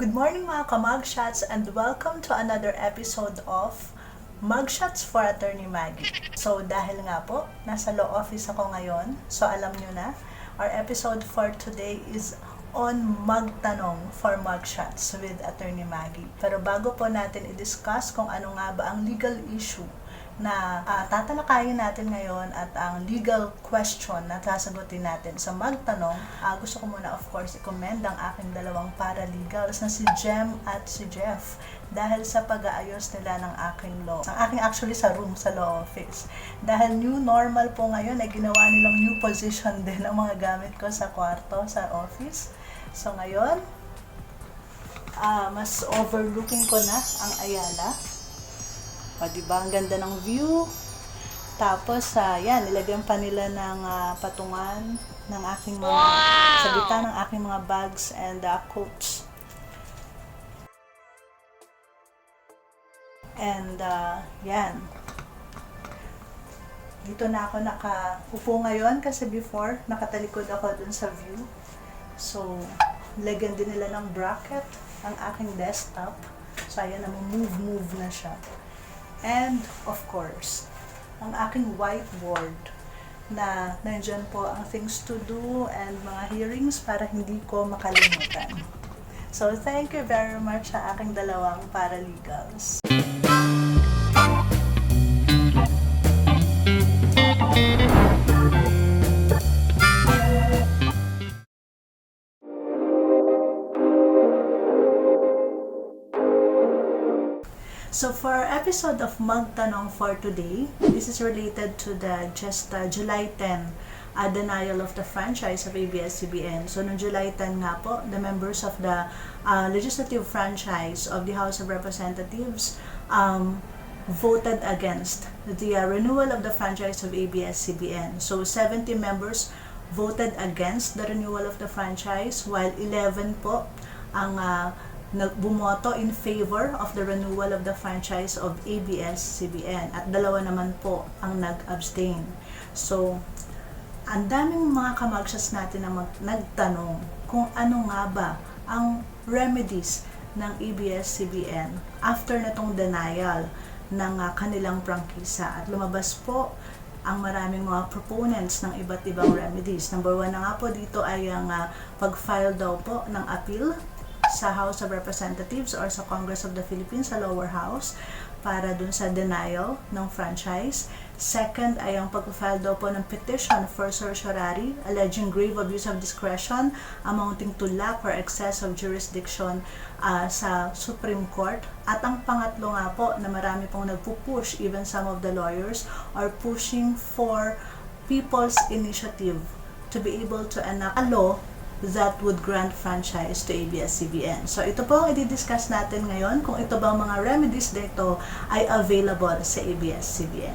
Good morning mga ka-Mugshots and welcome to another episode of Mugshots for Atty. Maggie. So dahil nga po, nasa law office ako ngayon, so alam nyo na, our episode for today is on magtanong for Mugshots with Atty. Maggie. Pero bago po natin i-discuss kung ano nga ba ang legal issue na tatalakayin natin ngayon at ang legal question na sasagutin natin sa magtanong, gusto ko muna of course i-commend ang aking dalawang paralegals na si Jem at si Jeff dahil sa pag-aayos nila ng aking law. Ang aking actually sa room sa law office. Dahil new normal po ngayon ay ginawa nilang new position din ang mga gamit ko sa kwarto, sa office. So ngayon, mas overlooking ko na ang Ayala. O, diba? Ang ganda ng view. Tapos, yan, nilagyan pa nila ng patungan ng aking mga, sa gitna ng aking mga bags and coats. And, yan. Dito na ako nakaupo ngayon kasi before, nakatalikod ako dun sa view. So, lagyan din nila ng bracket ang aking desktop. So, ayan, move na siya. And, of course, ang aking whiteboard na nandyan po ang things to do and mga hearings para hindi ko makalimutan. So, thank you very much sa aking dalawang paralegals. So for our episode of Magtanong for today, this is related to the July 10 denial of the franchise of ABS CBN. So noong July 10 nga po, the members of the legislative franchise of the House of Representatives voted against the renewal of the franchise of ABS CBN. So 70 members voted against the renewal of the franchise while 11 po ang bumoto in favor of the renewal of the franchise of ABS CBN at dalawa naman po ang nag-abstain. So, ang daming mga ka-Mugshots natin na nagtanong kung ano nga ba ang remedies ng ABS CBN after natong denial ng kanilang prangkisa. At lumabas po ang maraming mga proponents ng iba't ibang remedies. Number 1 na nga po dito ay ang pag-file daw po ng appeal sa House of Representatives or sa Congress of the Philippines, sa lower house, para dun sa denial ng franchise. Second ay ang pag-file daw po ng petition for certiorari alleging grave abuse of discretion amounting to lack or excess of jurisdiction sa Supreme Court. At ang pangatlo nga po na marami pong nagpupush, even some of the lawyers are pushing for people's initiative to be able to enact a law that would grant franchise to ABS CBN. So ito po ang i-discuss natin ngayon kung ito bang mga remedies dito ay available sa ABS CBN.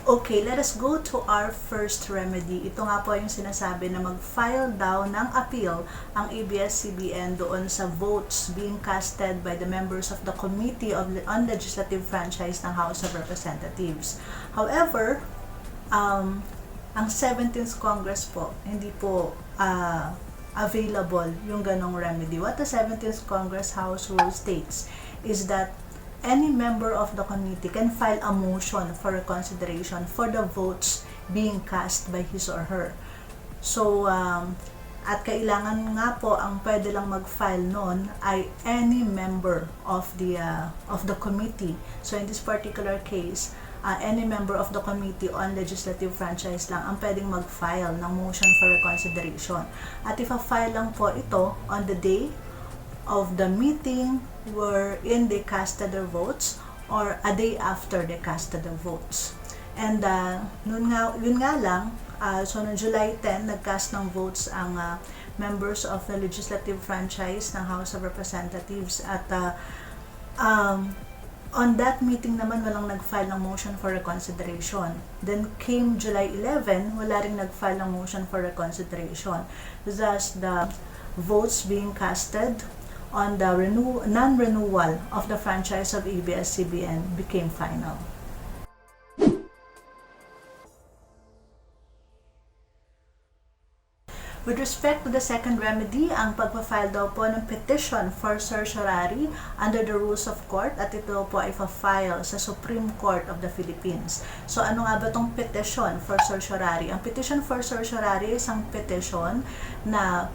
Okay, let us go to our first remedy. Ito nga po yung sinasabi na mag-file daw ng appeal ang ABS-CBN doon sa votes being casted by the members of the Committee on Legislative Franchise ng House of Representatives. However, ang 17th Congress po, hindi po available yung ganong remedy. What the 17th Congress House Rule states is that any member of the committee can file a motion for reconsideration for the votes being cast by his or her. So, at kailangan nga po ang pwede lang mag-file nun ay any member of the committee. So, in this particular case, any member of the Committee on Legislative Franchise lang ang pwedeng mag-file ng motion for reconsideration. At ipa-file lang po ito on the day of the meeting wherein they casted their votes or a day after they casted their votes. And yun nga lang, so noong July 10, nag-cast ng votes ang members of the legislative franchise ng House of Representatives at on that meeting naman walang nag-file ng motion for reconsideration. Then came July 11, wala ring nag-file ng motion for reconsideration. Thus, the votes being casted on the non-renewal of the franchise of ABS CBN became final. With respect to the second remedy, ang pagpa-file daw po ng petition for certiorari under the rules of court at ito po ay pa-file sa Supreme Court of the Philippines. So ano nga ba itong petition for certiorari? Ang petition for certiorari ay isang petition na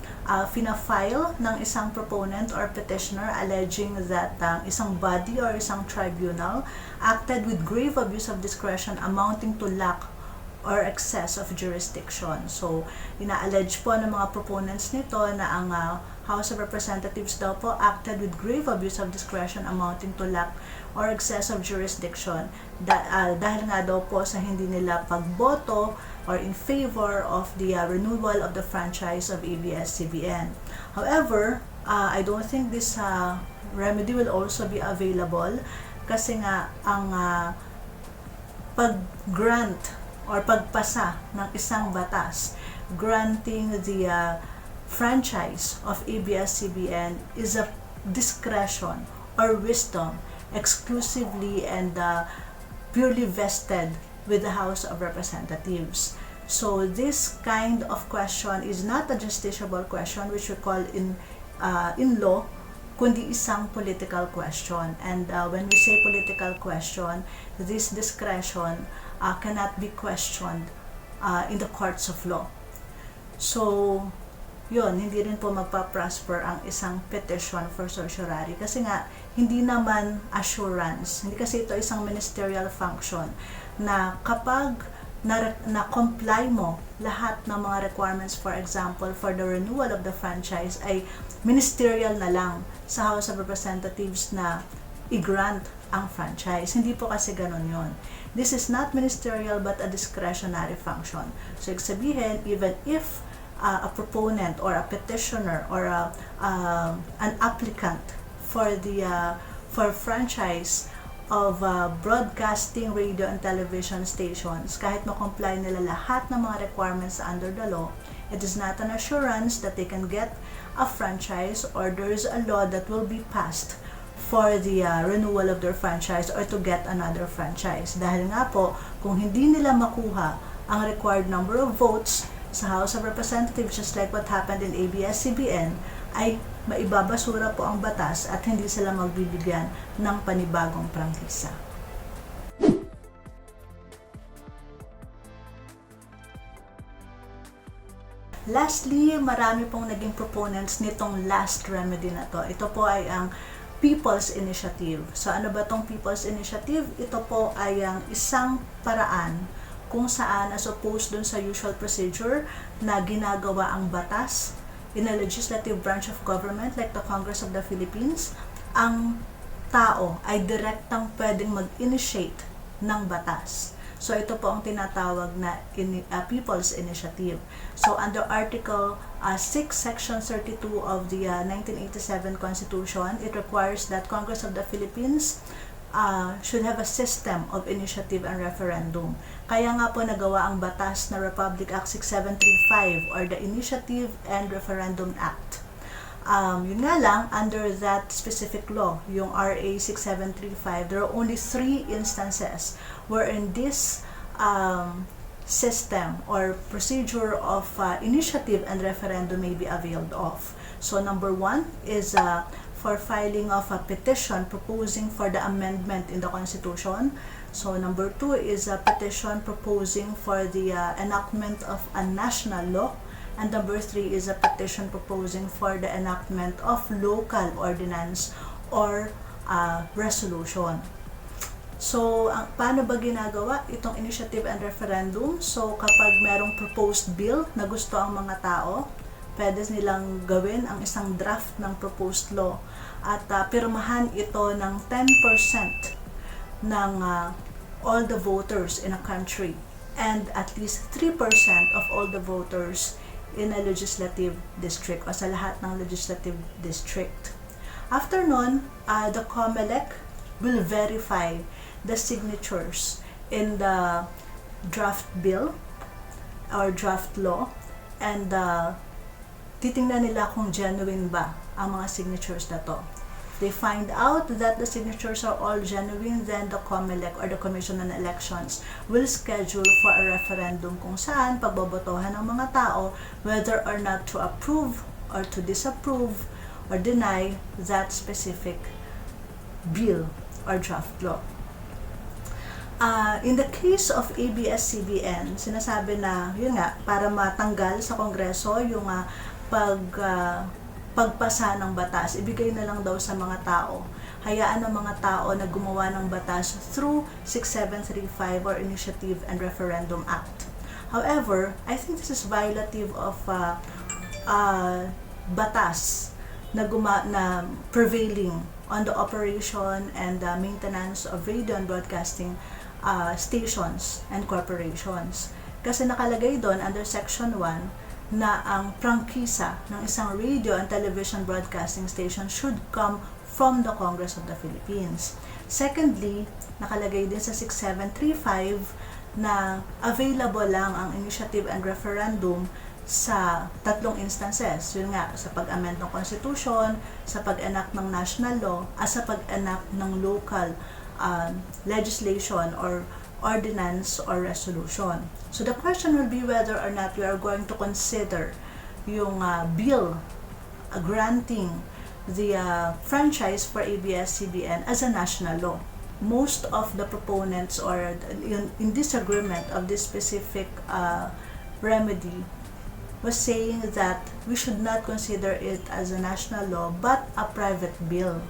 fina-file ng isang proponent or petitioner alleging that isang body or isang tribunal acted with grave abuse of discretion amounting to lack or excess of jurisdiction. So, ina-allege po ng mga proponents nito na ang House of Representatives daw po acted with grave abuse of discretion amounting to lack or excess of jurisdiction dahil nga daw po sa hindi nila pagboto or in favor of the renewal of the franchise of ABS CBN. However, I don't think this remedy will also be available kasi nga ang pag-grant or pagpasa ng isang batas granting the franchise of ABS CBN is a discretion or wisdom exclusively and purely vested with the House of Representatives. So this kind of question is not a justiciable question, which we call in law, kundi isang political question. And when we say political question, this discretion cannot be questioned in the courts of law. So, yun, hindi rin po magpa-prosper ang isang petition for certiorari kasi nga, hindi naman assurance. Hindi kasi ito isang ministerial function na kapag na-comply mo lahat ng mga requirements, for example, for the renewal of the franchise, ay ministerial na lang sa House of Representatives na i-grant ang franchise. Hindi po kasi ganun yun. This is not ministerial but a discretionary function. So, ibig sabihin, even if a proponent or a petitioner or an applicant for franchise of broadcasting radio and television stations, kahit ma-comply nila lahat ng mga requirements under the law, it is not an assurance that they can get a franchise or there is a law that will be passed for the renewal of their franchise or to get another franchise. Dahil nga po, kung hindi nila makuha ang required number of votes sa House of Representatives, just like what happened in ABS CBN, ay maibabasura po ang batas at hindi sila magbibigyan ng panibagong prangkisa. Lastly, marami pong naging proponents nitong last remedy na to. Ito po ay ang People's Initiative. So ano ba tong People's Initiative? Ito po ay ang isang paraan kung saan as opposed dun sa usual procedure na ginagawa ang batas in a legislative branch of government like the Congress of the Philippines, ang tao ay direktang pwedeng mag-initiate ng batas. So ito po ang tinatawag na People's Initiative. So under Article 6, Section 32 of the 1987 Constitution, it requires that Congress of the Philippines should have a system of initiative and referendum. Kaya nga po nagawa ang batas na Republic Act 6735 or the Initiative and Referendum Act. Yun nga lang, under that specific law, yung RA 6735, there are only 3 instances wherein this system or procedure of initiative and referendum may be availed of. So number 1 is for filing of a petition proposing for the amendment in the Constitution. So number 2 is a petition proposing for the enactment of a national law. And number 3 is a petition proposing for the enactment of local ordinance or resolution. So, paano ba ginagawa itong initiative and referendum? So, kapag merong proposed bill na gusto ang mga tao, pwede nilang gawin ang isang draft ng proposed law at pirmahan ito ng 10% ng all the voters in a country and at least 3% of all the voters in a legislative district o sa lahat ng legislative district. After nun, the COMELEC will verify the signatures in the draft bill or draft law and titingnan nila kung genuine ba ang mga signatures na to. they find out that the signatures are all genuine, then the COMELEC or the Commission on Elections will schedule for a referendum kung saan pagbobotohan ng mga tao whether or not to approve or to disapprove or deny that specific bill or draft law. In the case of ABS CBN, sinasabi na, yun nga, para matanggal sa Kongreso yung pagpasa ng batas, ibigay na lang daw sa mga tao. Hayaan ng mga tao na gumawa ng batas through 6735 or Initiative and Referendum Act. However, I think this is violative of batas na prevailing on the operation and maintenance of radio and broadcasting stations and corporations. Kasi nakalagay doon under Section 1 na ang prangkisa ng isang radio and television broadcasting station should come from the Congress of the Philippines. Secondly, nakalagay din sa 6735 na available lang ang initiative and referendum sa tatlong instances. Yun nga, sa pag-amend ng Constitution, sa pag-enact ng national law, at sa pag-enact ng local legislation or ordinance or resolution. So the question will be whether or not we are going to consider yung bill granting the franchise for ABS-CBN as a national law. Most of the proponents or in disagreement of this specific remedy was saying that we should not consider it as a national law but a private bill.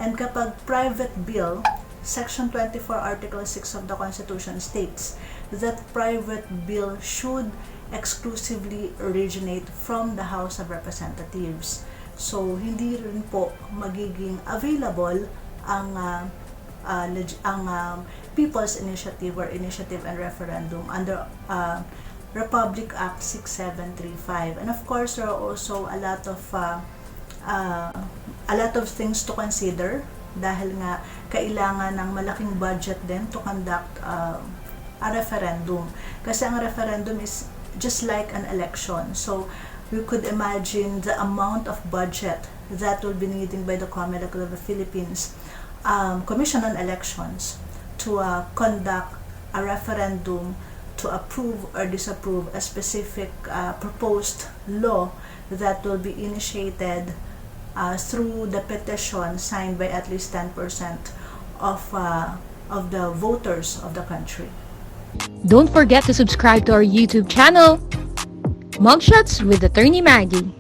And kapag private bill, Section 24, Article 6 of the Constitution states that private bill should exclusively originate from the House of Representatives. So, hindi rin po magiging available ang People's Initiative or Initiative and Referendum under Republic Act 6735. And of course, there are also a lot of things to consider dahil nga kailangan ng malaking budget din to conduct a referendum. Kasi ang referendum is just like an election. So, we could imagine the amount of budget that will be needed by the COMELEC of the Philippines Commission on Elections to conduct a referendum to approve or disapprove a specific proposed law that will be initiated through the petition signed by at least 10% of the voters of the country. Don't forget to subscribe to our YouTube channel, Mugshots with Atty. Maggie.